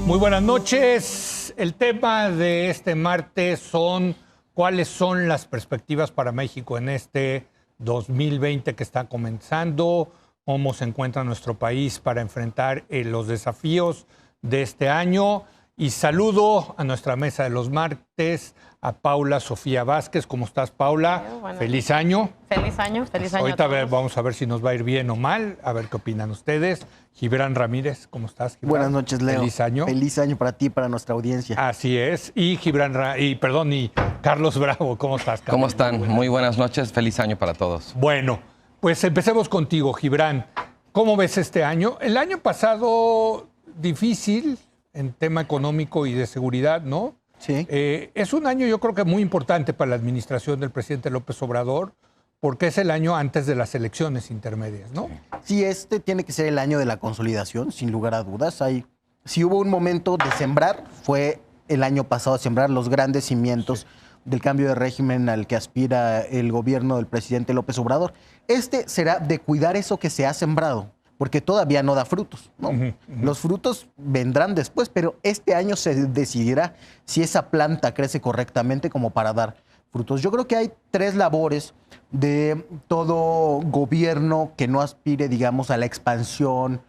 Muy buenas noches. El tema de este martes son cuáles son las perspectivas para México en este 2020 que está comenzando, cómo se encuentra nuestro país para enfrentar los desafíos de este año. Y saludo a nuestra mesa de los martes, a Paula Sofía Vázquez. ¿Cómo estás, Paula? Bueno, Feliz año. Feliz año, feliz año. Ahorita vamos a ver si nos va a ir bien o mal, a ver qué opinan ustedes. Gibran Ramírez, ¿cómo estás, Gibran? Buenas noches, Leo. Feliz año. Feliz año para ti y para nuestra audiencia. Así es. Y y Carlos Bravo, ¿cómo estás, Carlos? ¿Cómo están? Muy buenas noches, feliz año para todos. Bueno, pues empecemos contigo, Gibran. ¿Cómo ves este año? El año pasado difícil en tema económico y de seguridad, ¿no? Sí. Es un año yo creo que muy importante para la administración del presidente López Obrador, porque es el año antes de las elecciones intermedias, ¿no? Sí, este tiene que ser el año de la consolidación, sin lugar a dudas. Si hubo un momento de sembrar, fue el año pasado, sembrar los grandes cimientos del cambio de régimen al que aspira el gobierno del presidente López Obrador. Este será de cuidar eso que se ha sembrado, porque todavía no da frutos, ¿no? Los frutos vendrán después, pero este año se decidirá si esa planta crece correctamente como para dar frutos. Yo creo que hay tres labores de todo gobierno que no aspire, digamos, a la expansión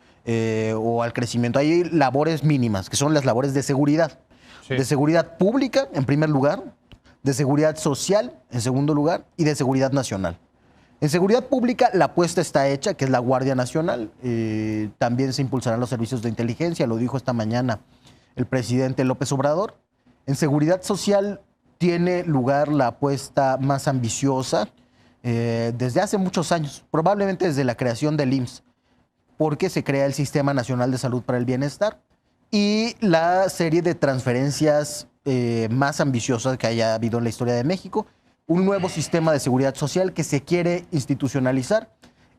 o al crecimiento. Hay labores mínimas, que son las labores de seguridad. Sí. De seguridad pública, en primer lugar, de seguridad social, en segundo lugar, y de seguridad nacional. En seguridad pública la apuesta está hecha, que es la Guardia Nacional. También se impulsarán los servicios de inteligencia, lo dijo esta mañana el presidente López Obrador. En seguridad social tiene lugar la apuesta más ambiciosa desde hace muchos años, probablemente desde la creación del IMSS, porque se crea el Sistema Nacional de Salud para el Bienestar y la serie de transferencias más ambiciosas que haya habido en la historia de México. Un nuevo sistema de seguridad social que se quiere institucionalizar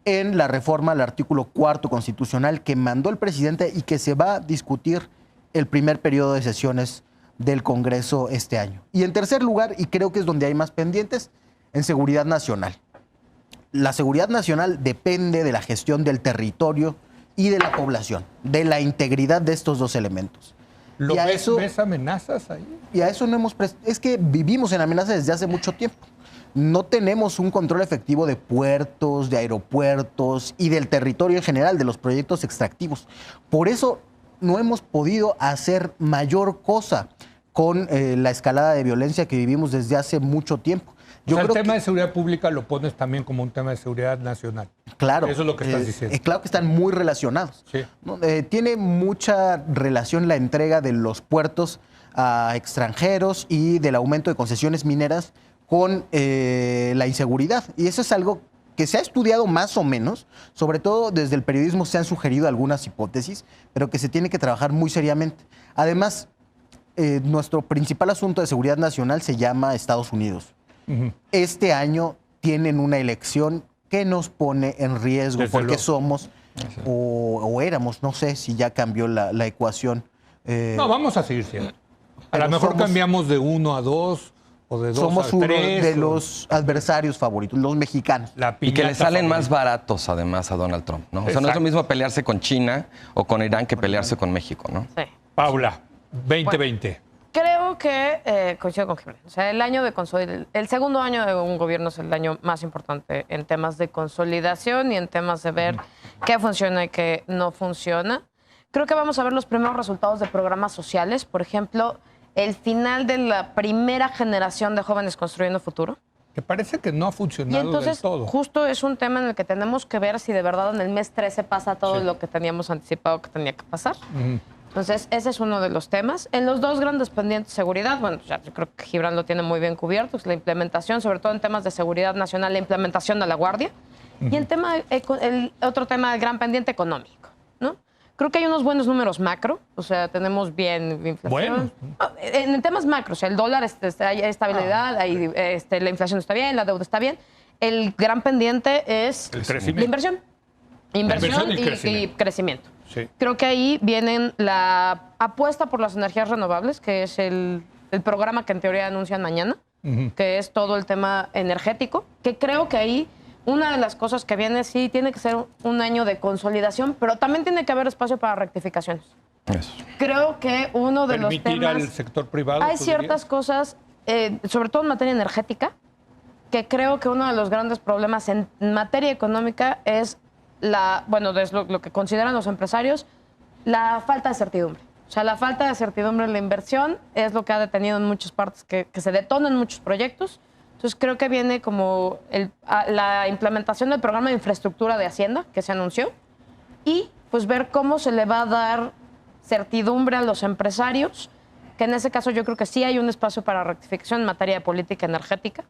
en la reforma al artículo 4 constitucional que mandó el presidente y que se va a discutir el primer periodo de sesiones del Congreso este año. Y en tercer lugar, y creo que es donde hay más pendientes, en seguridad nacional. La seguridad nacional depende de la gestión del territorio y de la población, de la integridad de estos dos elementos. ¿Ves amenazas ahí? Y a eso no hemos... Es que vivimos en amenazas desde hace mucho tiempo. No tenemos un control efectivo de puertos, de aeropuertos y del territorio en general, de los proyectos extractivos. Por eso no hemos podido hacer mayor cosa con la escalada de violencia que vivimos desde hace mucho tiempo. El tema de seguridad pública lo pones también como un tema de seguridad nacional. Claro. Eso es lo que estás diciendo. Claro que están muy relacionados. Sí. ¿No? Tiene mucha relación la entrega de los puertos a extranjeros y del aumento de concesiones mineras con la inseguridad. Y eso es algo que se ha estudiado más o menos, sobre todo desde el periodismo se han sugerido algunas hipótesis, pero que se tiene que trabajar muy seriamente. Además, nuestro principal asunto de seguridad nacional se llama Estados Unidos. Este año tienen una elección que nos pone en riesgo porque somos o éramos, no sé si ya cambió la ecuación. No, vamos a seguir siendo. A lo mejor cambiamos de 1 a 2 o de 2 a 3. Somos uno de los adversarios favoritos, los mexicanos. Y que le salen más baratos además a Donald Trump, ¿no? O sea, no es lo mismo pelearse con China o con Irán que pelearse con México, ¿no? Sí. Paula, 2020. Bueno, creo que coincido con Gibran. O sea, el segundo año de un gobierno es el año más importante en temas de consolidación y en temas de ver qué funciona y qué no funciona. Creo que vamos a ver los primeros resultados de programas sociales. Por ejemplo, el final de la primera generación de jóvenes construyendo futuro. Que parece que no ha funcionado y entonces, del todo. Justo es un tema en el que tenemos que ver si de verdad en el mes 13 pasa todo lo que teníamos anticipado que tenía que pasar. Entonces, ese es uno de los temas. En los dos grandes pendientes de seguridad, bueno, ya yo creo que Gibran lo tiene muy bien cubierto, es la implementación, sobre todo en temas de seguridad nacional, la implementación de la Guardia. Y el otro tema, el gran pendiente económico, ¿no? Creo que hay unos buenos números macro, o sea, tenemos bien inflación. Bueno. En temas macro, o sea, el dólar, hay estabilidad, la inflación está bien, la deuda está bien. El gran pendiente es la inversión. Inversión y crecimiento. Sí. Creo que ahí vienen la apuesta por las energías renovables, que es el programa que en teoría anuncian mañana, que es todo el tema energético, que creo que ahí una de las cosas que viene, sí, tiene que ser un año de consolidación, pero también tiene que haber espacio para rectificaciones. Eso. Creo que uno de los Permitir temas... al sector privado. Hay ¿tú ciertas dirías? cosas, sobre todo en materia energética, que creo que uno de los grandes problemas en materia económica es lo que consideran los empresarios, la falta de certidumbre. O sea, la falta de certidumbre en la inversión es lo que ha detenido en muchas partes, que se detonan muchos proyectos. Entonces creo que viene como la implementación del programa de infraestructura de Hacienda que se anunció y pues ver cómo se le va a dar certidumbre a los empresarios, que en ese caso yo creo que sí hay un espacio para rectificación en materia de política energética.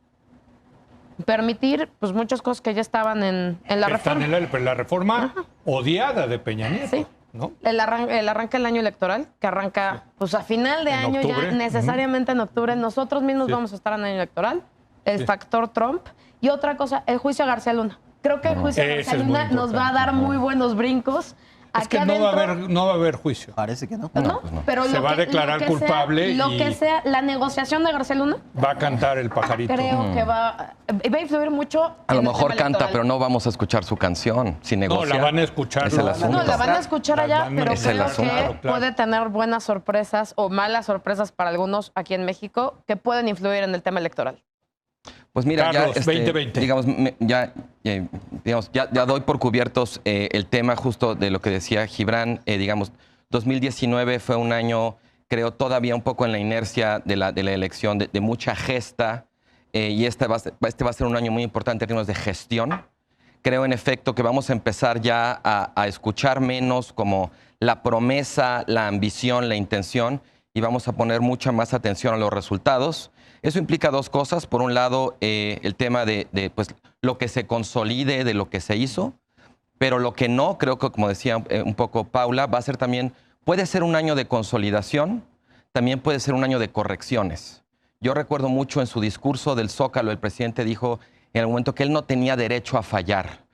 Permitir pues muchas cosas que ya estaban en la Están reforma. en la reforma odiada de Peña Nieto. Sí. ¿No? El arranque del año electoral, que arranca pues a final de En año, octubre. ya necesariamente en octubre. Nosotros mismos Sí. vamos a estar en año electoral. El Sí. factor Trump. Y otra cosa, el juicio a García Luna. Creo que el juicio a Ese García es muy Luna nos va a importante. dar muy buenos brincos. Es que Aquí no va adentro- a haber juicio. Parece que no. ¿no? pues no. Pero Se lo va a que- declarar lo que sea- culpable Lo y- que sea, la negociación de García Luna, Va a cantar el pajarito. creo que va a influir mucho. A lo en el mejor tema canta, electoral. pero no vamos a escuchar su canción. Si No, negocia. la van a escuchar. Es el No, asunto. No, la van a escuchar Las allá, van a pero Es el creo asunto. que Claro. puede tener buenas sorpresas o malas sorpresas para algunos aquí en México que pueden influir en el tema electoral. Pues mira, Carlos, ya, 2020. digamos, ya doy por cubiertos el tema justo de lo que decía Gibran. Digamos, 2019 fue un año, creo, todavía un poco en la inercia de la elección, de mucha gesta, y este va a ser un año muy importante en términos de gestión. Creo, en efecto, que vamos a empezar ya a escuchar menos como la promesa, la ambición, la intención, y vamos a poner mucha más atención a los resultados. Eso implica dos cosas. Por un lado, el tema de pues, lo que se consolide de lo que se hizo, pero lo que no, creo que, como decía un poco Paula, va a ser también, puede ser un año de consolidación, también puede ser un año de correcciones. Yo recuerdo mucho en su discurso del Zócalo, el presidente dijo en el momento que él no tenía derecho a fallar,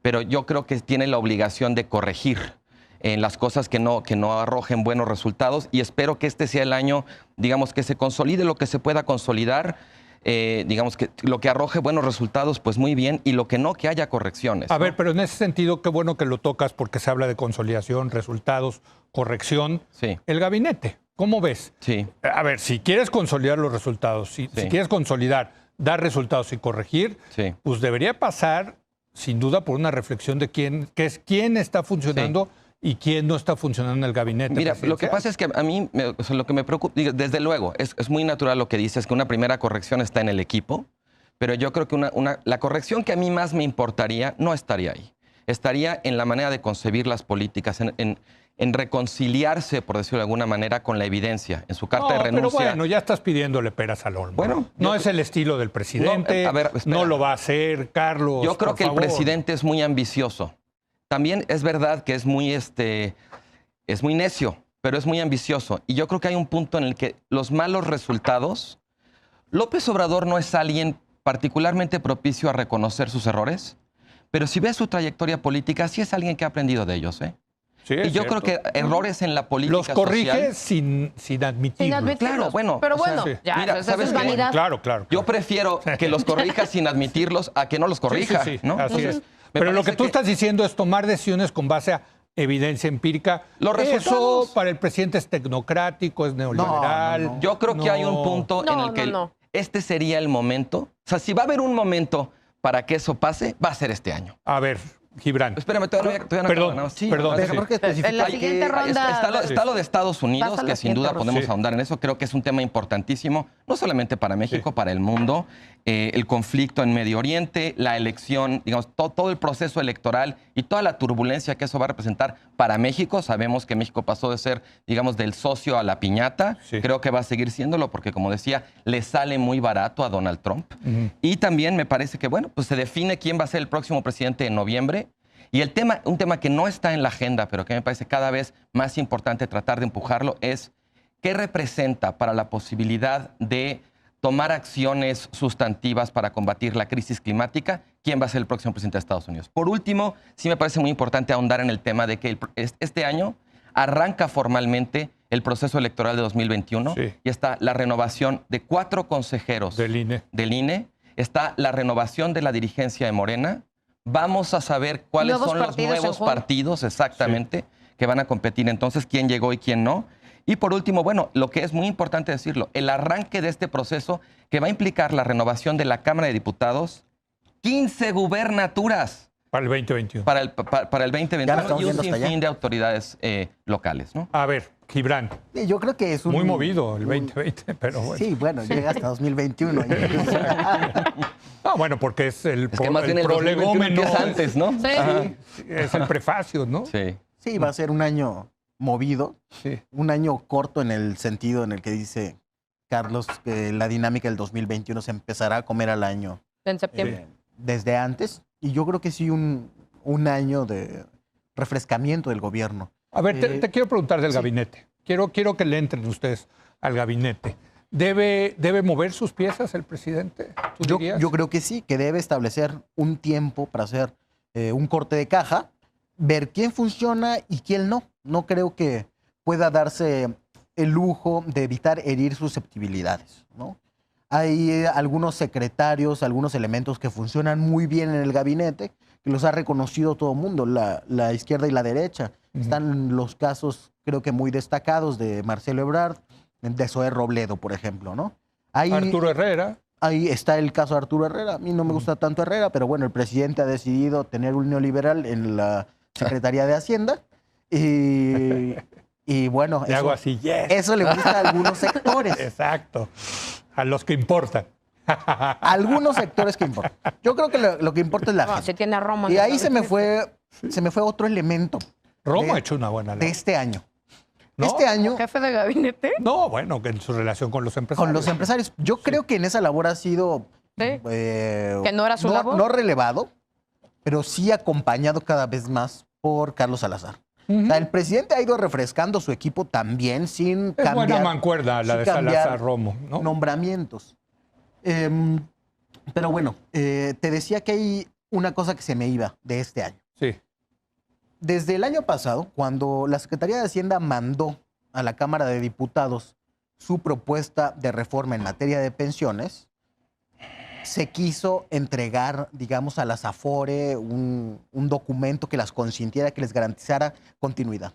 pero yo creo que tiene la obligación de corregir en las cosas que no arrojen buenos resultados, y espero que este sea el año, digamos, que se consolide lo que se pueda consolidar, digamos, que lo que arroje buenos resultados, pues muy bien, y lo que no, que haya correcciones. A ¿no? ver, pero en ese sentido, qué bueno que lo tocas porque se habla de consolidación, resultados, corrección. Sí. El gabinete, ¿cómo ves? Sí. A ver, si quieres consolidar los resultados, si quieres consolidar, dar resultados y corregir, Sí. pues debería pasar, sin duda, por una reflexión de quién está funcionando y quién no está funcionando en el gabinete. Mira, lo que pasa es que a mí, lo que me preocupa, desde luego, es muy natural lo que dices, que una primera corrección está en el equipo, pero yo creo que la corrección que a mí más me importaría no estaría ahí. Estaría en la manera de concebir las políticas, en reconciliarse, por decirlo de alguna manera, con la evidencia. En su carta de renuncia. Pero bueno, ya estás pidiéndole peras al olmo. Bueno, no yo- es el estilo del presidente, No, a ver, espera. no lo va a hacer, Carlos. Yo creo por que el favor. presidente es muy ambicioso. También es verdad que es muy necio, pero es muy ambicioso. Y yo creo que hay un punto en el que los malos resultados, López Obrador no es alguien particularmente propicio a reconocer sus errores, pero si ves su trayectoria política, sí es alguien que ha aprendido de ellos, ¿eh? Sí, Y es yo cierto. creo que errores en la política Los corrige social, sin admitirlo. Claro, bueno, Pero o sea, bueno, sí. ya, Mira, esa ¿sabes es qué? vanidad. Claro. yo prefiero que los corrija sin admitirlos a que no los corrija, Sí, ¿no? así Entonces, es. me Pero lo parece que tú estás diciendo es tomar decisiones con base a evidencia empírica. Los Eso resultados. para el presidente es tecnocrático, es neoliberal. No. Yo creo que hay un punto en No, el que no. este sería el momento. O sea, si va a haber un momento para que eso pase, va a ser este año. A ver, Gibran. Espérame, todavía no Perdón, acabo, nada más. perdón, Pero sí. creo que En la especifica siguiente ronda... Está lo de Estados Unidos, Pasa la que sin duda siguiente ronda. podemos Sí. ahondar en eso. Creo que es un tema importantísimo, no solamente para México, Sí. para el mundo. El conflicto en Medio Oriente, la elección, digamos, todo el proceso electoral y toda la turbulencia que eso va a representar para México. Sabemos que México pasó de ser, digamos, del socio a la piñata. Sí. Creo que va a seguir siéndolo porque, como decía, le sale muy barato a Donald Trump. Y también me parece que, bueno, pues se define quién va a ser el próximo presidente en noviembre. Y un tema que no está en la agenda, pero que me parece cada vez más importante tratar de empujarlo, es qué representa para la posibilidad de tomar acciones sustantivas para combatir la crisis climática, quién va a ser el próximo presidente de Estados Unidos. Por último, sí me parece muy importante ahondar en el tema de que este año arranca formalmente el proceso electoral de 2021 Sí. y está la renovación de 4 consejeros Del INE. está la renovación de la dirigencia de Morena. Vamos a saber cuáles Nuevos son los partidos en nuevos juego. partidos exactamente que van a competir. Entonces, ¿quién llegó y quién no? Y por último, bueno, lo que es muy importante decirlo, el arranque de este proceso que va a implicar la renovación de la Cámara de Diputados, 15 gubernaturas. Para el 2021. Para el 2021 y un hasta allá. sinfín de autoridades locales, ¿no? A ver, Gibran. Sí, yo creo que es Muy movido el 2020, pero bueno. Sí, bueno, llega hasta 2021. No, bueno, porque es el, Es que más bien el 2021 prolegómeno. empieza antes, ¿no? Sí. Ajá. Es el prefacio, ¿no? Sí. Sí, va a ser un año movido, Sí. un año corto en el sentido en el que dice Carlos que la dinámica del 2021 se empezará a comer al año En septiembre. desde antes. Y yo creo que sí un año de refrescamiento del gobierno. A ver, te quiero preguntar del sí. gabinete. Quiero que le entren ustedes al gabinete. ¿Debe mover sus piezas el presidente? ¿Tú dirías? Yo creo que sí, que debe establecer un tiempo para hacer un corte de caja, ver quién funciona y quién no. No creo que pueda darse el lujo de evitar herir susceptibilidades, ¿no? Hay algunos secretarios, algunos elementos que funcionan muy bien en el gabinete, que los ha reconocido todo el mundo, la izquierda y la derecha. Están los casos, creo que muy destacados, de Marcelo Ebrard, de Zoé Robledo, por ejemplo, ¿no? Arturo Herrera. Ahí está el caso de Arturo Herrera. A mí no me gusta tanto Herrera, pero bueno, el presidente ha decidido tener un neoliberal en la Secretaría de Hacienda. Y bueno, Le hago así, yes. eso le gusta a algunos sectores. Exacto. A los que importan. Algunos sectores que importan. Yo creo que lo que importa es la No, gente. si tiene a Romo. Y ahí se me fue otro elemento Romo de- ha hecho una buena de labor. este año. ¿No? Este año, Jefe de gabinete. No, bueno, que en su relación con los empresarios. con los empresarios, yo creo que en esa labor ha sido Sí. Que no era su labor. no relevado, pero sí acompañado cada vez más por Carlos Salazar. O sea, el presidente ha ido refrescando su equipo también sin Es cambiar. buena mancuerda la sin de cambiar Salazar Romo, ¿no? Nombramientos. Pero bueno, te decía que hay una cosa que se me iba de este año. Sí. Desde el año pasado, cuando la Secretaría de Hacienda mandó a la Cámara de Diputados su propuesta de reforma en materia de pensiones, se quiso entregar, digamos, a las AFORE un documento que las consintiera, que les garantizara continuidad.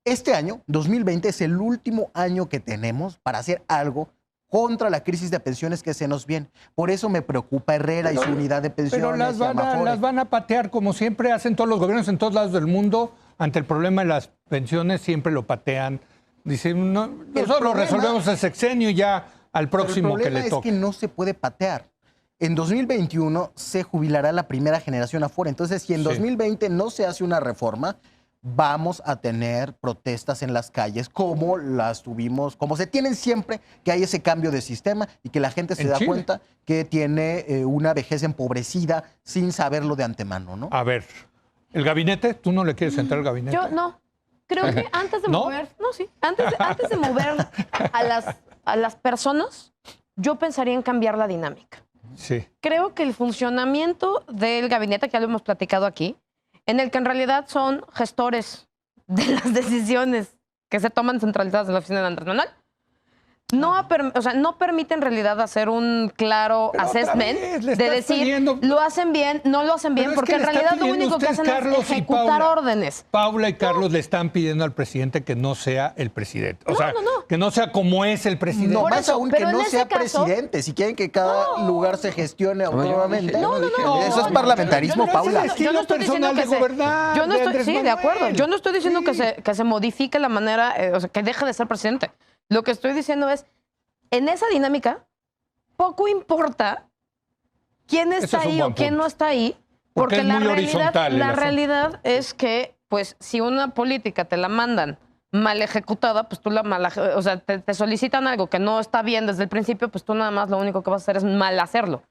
Este año, 2020, es el último año que tenemos para hacer algo contra la crisis de pensiones que se nos viene. Por eso me preocupa Herrera y su unidad de pensiones. Pero las y Amafore. las van a patear como siempre hacen todos los gobiernos en todos lados del mundo. Ante el problema de las pensiones siempre lo patean. Dicen, no, nosotros lo problema- resolvemos el sexenio y ya al Pero próximo el que problema le es toque. que no se puede patear. En 2021 se jubilará la primera generación Afore. Entonces, si en Sí. 2020 no se hace una reforma, vamos a tener protestas en las calles como las tuvimos, como se tienen siempre que hay ese cambio de sistema y que la gente se En da Chile. cuenta que tiene una vejez empobrecida sin saberlo de antemano, ¿no? A ver, ¿el gabinete? ¿Tú no le quieres entrar al gabinete? Yo no. Creo que antes de ¿No? mover, no, sí, antes de mover a las personas, yo pensaría en cambiar la dinámica. Sí. Creo que el funcionamiento del gabinete, que ya lo hemos platicado aquí, en el que en realidad son gestores de las decisiones que se toman centralizadas en la oficina de Andrés Manuel, no permite en realidad hacer un claro Pero otra assessment vez, le de estás decir pidiendo- lo hacen bien, no lo hacen bien, Pero es porque que en le está realidad lo pidiendo único que usted, hacen Carlos es y ejecutar Paula. órdenes. Paula y Carlos le están pidiendo al presidente que no sea el presidente. O sea, que no sea como es el presidente. No, Por más eso, aún pero que en no ese sea caso- presidente. Si quieren que cada lugar se gestione yo no autónomamente, dije- yo no dije- eso es no, parlamentarismo, yo no Paula. estoy diciendo personal de gobernar, yo no de estoy, Andrés sí, de Manuel. acuerdo. Yo no estoy diciendo Sí. que se modifique la manera, o sea, que deje de ser presidente. Lo que estoy diciendo es, en esa dinámica, poco importa quién Ese está es un ahí buen o quién punto. no está ahí, Porque porque es la muy realidad, horizontal el la asunto. realidad es que, pues, si una política te la mandan mal ejecutada, pues tú o sea, te solicitan algo que no está bien desde el principio, pues tú nada más lo único que vas a hacer es mal hacerlo.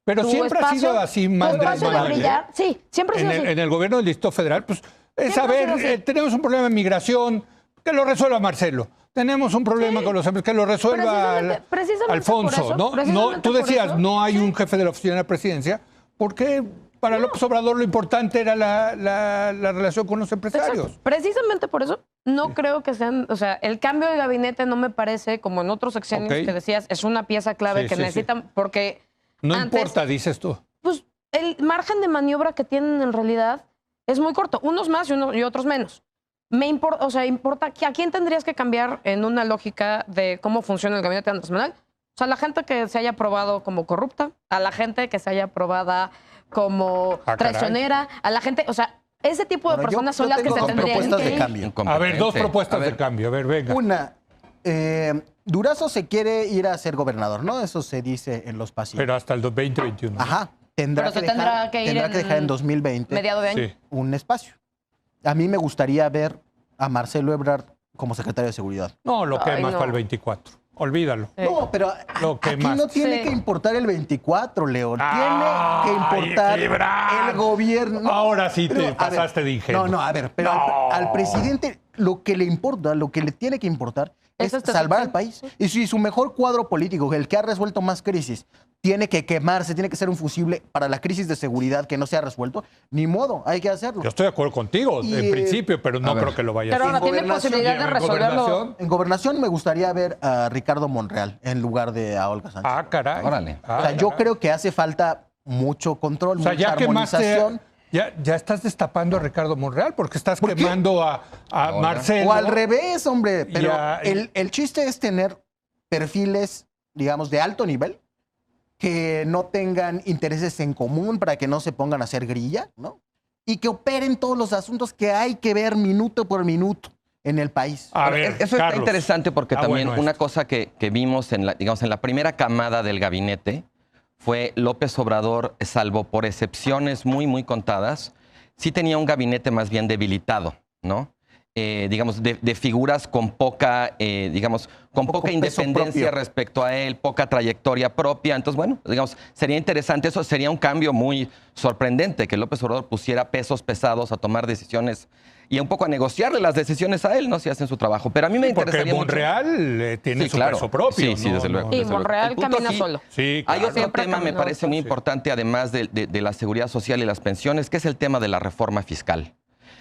Pero Tu siempre ha sido espacio- así, tu Andrés espacio de Manuel, ¿eh? brillar, sí, siempre ha sido así. En el gobierno del Distrito Federal, pues es Siempre ha saber, sido así. tenemos un problema de migración, que lo resuelva Marcelo. Tenemos un problema con los hombres, que lo resuelva Precisamente Alfonso, por eso, ¿no? precisamente Tú por decías, eso, no hay sí. un jefe de la oficina de la presidencia, porque para López Obrador lo importante era la relación con los empresarios. Exacto. Precisamente por eso no creo que sean, o sea, el cambio de gabinete no me parece, como en otros sexenios Ok. que decías, es una pieza clave Sí, que sí, necesitan, porque No antes, importa, dices tú. pues el margen de maniobra que tienen en realidad es muy corto, unos más y otros menos. O sea, importa a quién tendrías que cambiar en una lógica de cómo funciona el gabinete de Andrés Manuel. O sea, la gente que se haya probado como corrupta, a la gente que se haya probada como traicionera, a la gente, o sea, ese tipo de personas son las que se tendrían que de cambio. A ver, dos propuestas de cambio. A ver, venga. Una, Durazo se quiere ir a ser gobernador, ¿no? Eso se dice en los pasillos. Pero hasta el 2021. Ajá. Tendrá que dejar en 2020 mediado de año. Un espacio. A mí me gustaría ver a Marcelo Ebrard como secretario de Seguridad. No, lo que más para el 24. Olvídalo. No, pero aquí no tiene que importar el 24, León. Tiene que importar el gobierno. Ahora sí te pasaste de ingenuo. No, a ver, pero al presidente lo que le importa, lo que le tiene que importar es salvar al país. Y si su mejor cuadro político, el que ha resuelto más crisis, tiene que quemarse, tiene que ser un fusible para la crisis de seguridad que no se ha resuelto, ni modo, hay que hacerlo. Yo estoy de acuerdo contigo, en principio, pero no creo que lo vaya a hacer. Pero ahora tiene posibilidad de resolverlo. En gobernación me gustaría ver a Ricardo Monreal en lugar de a Olga Sánchez. Ah, caray. Órale. O sea, yo creo que hace falta mucho control, mucha armonización. Ya estás destapando a Ricardo Monreal porque estás quemando a Marcelo. O al revés, hombre. Pero el chiste es tener perfiles, digamos, de alto nivel que no tengan intereses en común para que no se pongan a hacer grilla, ¿no? Y que operen todos los asuntos que hay que ver minuto por minuto en el país. A ver, eso está interesante porque también una cosa que vimos en la primera camada del gabinete fue López Obrador, salvo por excepciones muy, muy contadas, sí tenía un gabinete más bien debilitado, ¿no? Digamos, de figuras con poca, con poca independencia respecto a él, poca trayectoria propia. Entonces, bueno, digamos, sería interesante, eso sería un cambio muy sorprendente, que López Obrador pusiera pesos pesados a tomar decisiones y un poco a negociarle las decisiones a él, ¿no? Si hacen su trabajo. Pero a mí me interesaría mucho. Porque Monreal tiene su peso propio. Sí, desde luego. Y Monreal camina solo. Sí, claro. Hay otro tema, me parece muy importante, además de la seguridad social y las pensiones, que es el tema de la reforma fiscal.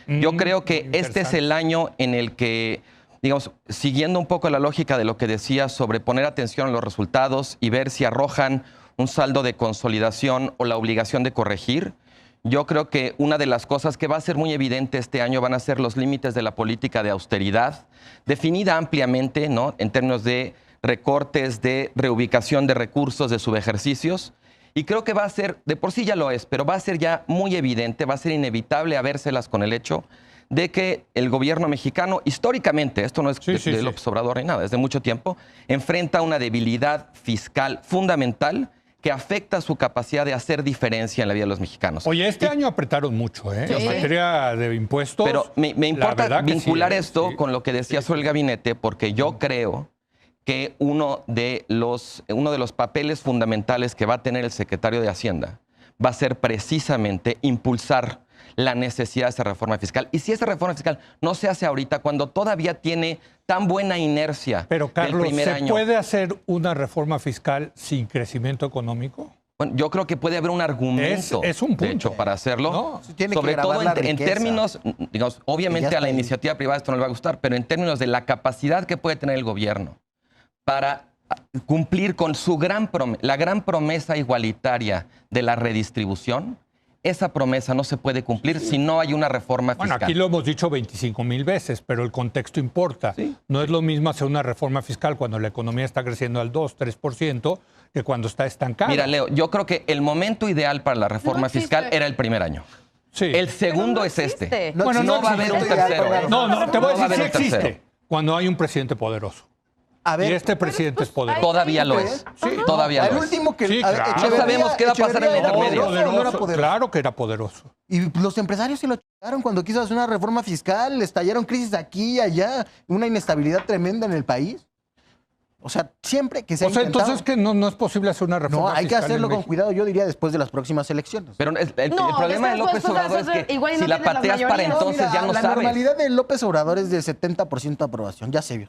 Yo creo que este es el año en el que, digamos, siguiendo un poco la lógica de lo que decía sobre poner atención a los resultados y ver si arrojan un saldo de consolidación o la obligación de corregir, yo creo que una de las cosas que va a ser muy evidente este año van a ser los límites de la política de austeridad, definida ampliamente, ¿no? En términos de recortes, de reubicación de recursos, de subejercicios. Y creo que va a ser, de por sí ya lo es, pero va a ser ya muy evidente, va a ser inevitable habérselas con el hecho de que el gobierno mexicano, históricamente, esto no es de López Obrador ni nada, es de mucho tiempo, enfrenta una debilidad fiscal fundamental que afecta su capacidad de hacer diferencia en la vida de los mexicanos. Oye, este año apretaron mucho, ¿eh? En materia de impuestos. Pero me importa vincular esto con lo que decía sobre el gabinete, porque yo creo que uno de los papeles fundamentales que va a tener el secretario de Hacienda va a ser precisamente impulsar la necesidad de esa reforma fiscal. Y si esa reforma fiscal no se hace ahorita, cuando todavía tiene tan buena inercia del primer año. ¿Se puede hacer una reforma fiscal sin crecimiento económico? Bueno, yo creo que puede haber un argumento, es un punto, de hecho, para hacerlo. No, sobre todo en términos, digamos, obviamente a la iniciativa privada esto no le va a gustar, pero en términos de la capacidad que puede tener el gobierno para cumplir con la gran promesa igualitaria de la redistribución, esa promesa no se puede cumplir si no hay una reforma fiscal. Bueno, aquí lo hemos dicho 25,000 veces, pero el contexto importa. Sí. No es lo mismo hacer una reforma fiscal cuando la economía está creciendo al 2, 3% que cuando está estancada. Mira, Leo, yo creo que el momento ideal para la reforma fiscal era el primer año. Sí. El segundo es este. No va a haber un tercero. No, te voy a decir, sí existe. Tercero. Cuando hay un presidente poderoso. A ver, Y este presidente es poderoso. Todavía lo es. Sí. Todavía el lo es. último que... Sí, a ver, claro. No sabemos qué va a pasar en el ¿era intermedio. poderoso o no era poderoso? Claro que era poderoso. Y los empresarios se lo chingaron cuando quiso hacer una reforma fiscal, estallaron crisis aquí y allá, una inestabilidad tremenda en el país. O sea, siempre que se ha intentado... entonces que no es posible hacer una reforma fiscal. No, hay que hacerlo en con México. cuidado, yo diría, después de las próximas elecciones. Pero el problema de López Obrador es que igual y no si la tiene las pateas para mayorías. entonces ya no la sabes. normalidad de López Obrador es de 70% de aprobación, ya se vio.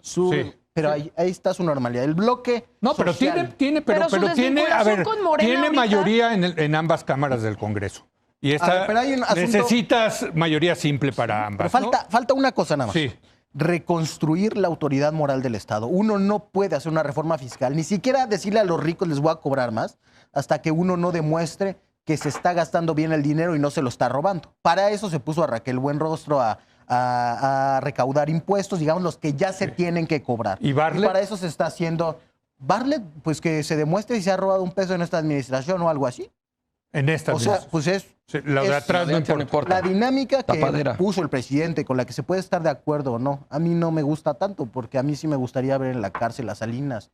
Pero ahí está su normalidad. El bloque No, pero social. Pero su desvinculación con Morena tiene ahorita- mayoría en ambas cámaras del Congreso. Y A ver, pero hay un asunto- necesitas mayoría simple para ambas. Pero falta una cosa nada más. Sí. Reconstruir la autoridad moral del Estado. Uno no puede hacer una reforma fiscal, ni siquiera decirle a los ricos les voy a cobrar más, hasta que uno no demuestre que se está gastando bien el dinero y no se lo está robando. Para eso se puso a Raquel Buenrostro, a a recaudar impuestos, digamos, los que ya se tienen que cobrar. ¿Y Bartlett? Para eso se está haciendo. Bartlett, pues que se demuestre si se ha robado un peso en esta administración o algo así. En esta O sea, pues es... Sí, lo de es- atrás no importa. La dinámica que Tapadera. puso el presidente, con la que se puede estar de acuerdo o no, a mí no me gusta tanto, porque a mí sí me gustaría ver en la cárcel a Salinas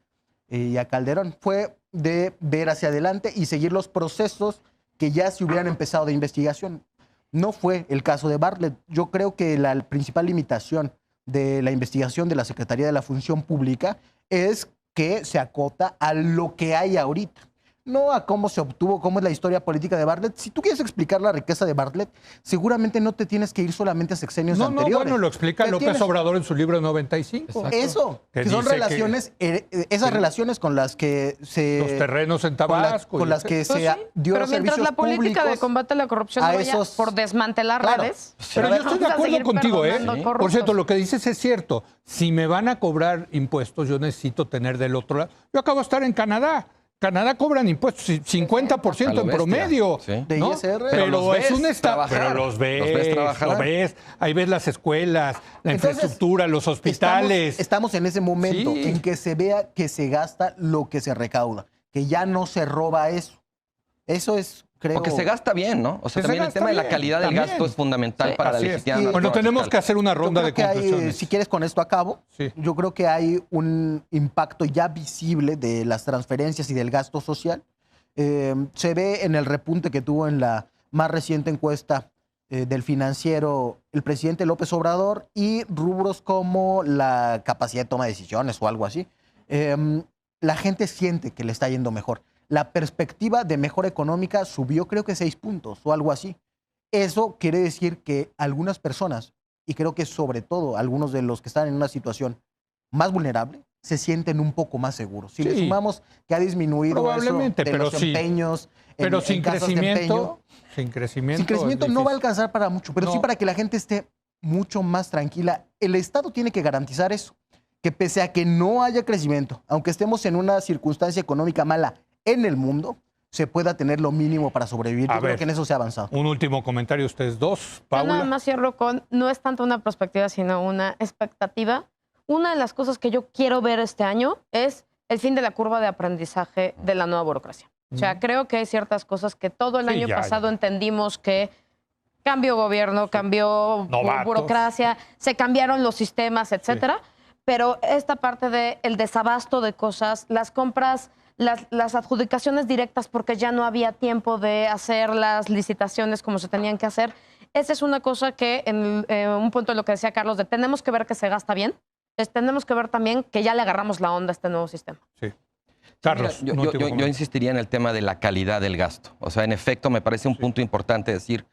y a Calderón. Fue de ver hacia adelante y seguir los procesos que ya se hubieran empezado de investigación. No fue el caso de Bartlett. Yo creo que la principal limitación de la investigación de la Secretaría de la Función Pública es que se acota a lo que hay ahorita. No a cómo se obtuvo, cómo es la historia política de Bartlett. Si tú quieres explicar la riqueza de Bartlett, seguramente no te tienes que ir solamente a sexenios No, anteriores. bueno, lo explica Te López tienes- Obrador en su libro 95. Exacto. Eso, Que que son dice relaciones, esas relaciones con las que se... Los terrenos en con la- Tabasco. con y las que etcétera. se Pues sí, dio pero los mientras servicios la política de públicos combate a la corrupción a no vaya esos- por desmantelar Claro. redes. Pero yo vamos estoy de a acuerdo seguir contigo, ¿eh? perdonando Por corruptos. cierto, lo que dices es cierto. Si me van a cobrar impuestos, yo necesito tener del otro lado. Yo acabo de estar en Canadá. Canadá cobran impuestos 50% A lo en bestia, promedio. sí. De ¿no? ISR. Pero Pero los es ves un estado. trabajar, Pero los ves, los ves trabajar. lo ves. Ahí ves las escuelas, la Entonces, infraestructura, los hospitales. Estamos en ese momento Sí. en que se vea que se gasta lo que se recauda, que ya no se roba eso. Eso es, creo... O que se gasta bien, ¿no? O sea, Que se también el gasta tema de la bien, calidad del también. gasto es fundamental Sí. para Así es. legitimar. Y- la Bueno, reforma tenemos fiscal. que hacer una Yo ronda creo de que hay, conclusiones. si quieres con esto acabo, Sí. yo creo que hay un impacto ya visible de las transferencias y del gasto social. Se ve en el repunte que tuvo en la más reciente encuesta del Financiero el presidente López Obrador y rubros como la capacidad de toma de decisiones o algo así. La gente siente que le está yendo mejor. La perspectiva de mejora económica subió creo que 6 puntos o algo así. Eso quiere decir que algunas personas, y creo que sobre todo algunos de los que están en una situación más vulnerable, se sienten un poco más seguros. Si le Sí. sumamos que ha disminuido Probablemente, eso de pero los sí. empeños, Pero en sin casas de empeño, crecimiento. Sin crecimiento. sin crecimiento es no va a difícil. alcanzar para mucho, pero sí No. para que la gente esté mucho más tranquila. El Estado tiene que garantizar eso, que pese a que no haya crecimiento, aunque estemos en una circunstancia económica mala en el mundo, se pueda tener lo mínimo para sobrevivir. A Yo creo ver. que en eso se ha avanzado. Un último comentario, ustedes dos. Yo Paula. nada más cierro con, no es tanto una perspectiva, sino una expectativa. Una de las cosas que yo quiero ver este año es el fin de la curva de aprendizaje de la nueva burocracia. O sea, creo que hay ciertas cosas que todo el Sí, año ya, pasado ya. entendimos que cambió gobierno, cambió Novatos. burocracia, se cambiaron los sistemas, etcétera. Pero esta parte del desabasto de cosas, las compras, las adjudicaciones directas porque ya no había tiempo de hacer las licitaciones como se tenían que hacer, esa es una cosa que en un punto de lo que decía Carlos, de tenemos que ver que se gasta bien, tenemos que ver también que ya le agarramos la onda a este nuevo sistema. Sí. Carlos, Mira, un último yo comentario. insistiría en el tema de la calidad del gasto. O sea, en efecto, me parece un punto importante decir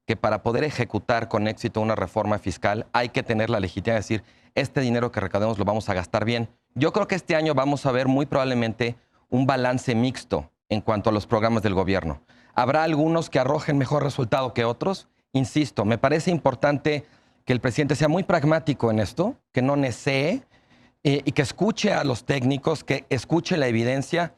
que para poder ejecutar con éxito una reforma fiscal hay que tener la legitimidad de decir, este dinero que recaudemos lo vamos a gastar bien. Yo creo que este año vamos a ver muy probablemente un balance mixto en cuanto a los programas del gobierno. Habrá algunos que arrojen mejor resultado que otros. Insisto, me parece importante que el presidente sea muy pragmático en esto, que no nesee y que escuche a los técnicos, que escuche la evidencia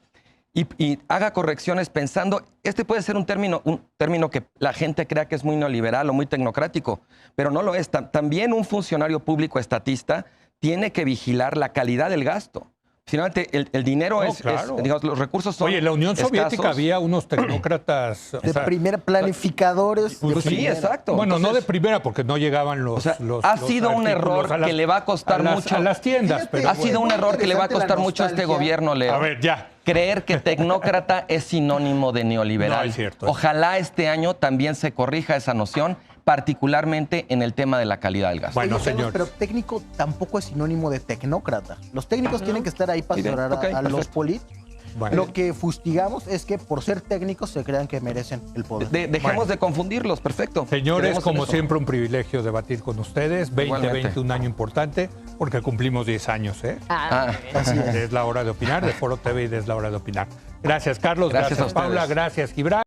y haga correcciones pensando, este puede ser un término que la gente crea que es muy neoliberal o muy tecnocrático, pero no lo es. También un funcionario público estatista tiene que vigilar la calidad del gasto. Finalmente, el dinero No, claro. digamos, los recursos son Oye, en la Unión Soviética escasos. había unos tecnócratas. o De sea, primera, planificadores. de Pues sí, primera. exacto. Bueno, no de Entonces, primera, porque no llegaban los. O sea, los- ha los sido un artículos error a las- que le va a costar a las- mucho. A las tiendas, Fíjate, pero. Ha sido un muy error que le va a interesante costar la mucho a este nostalgia. gobierno, Leo. A ver, ya. Creer que tecnócrata es sinónimo de neoliberal. No, es cierto. Ojalá este año también se corrija esa noción, particularmente en el tema de la calidad del gasto. Bueno, Oye, Carlos, señores. pero técnico tampoco es sinónimo de tecnócrata. Los técnicos tienen que estar ahí para Muy bien, asesorar ok, a los perfecto. políticos. Bueno. Lo que fustigamos es que por ser técnicos se crean que merecen el poder. Dejemos Bueno. de confundirlos, perfecto. Señores, Quedemos en como eso. siempre, un privilegio debatir con ustedes. 2020, Igualmente. un año importante, porque cumplimos 10 años, ¿eh? Ah, Así es. Es la hora de opinar, de Foro TV y es la hora de opinar. Gracias, Carlos. Gracias a Gracias, Paula. ustedes. Gracias, Gibran.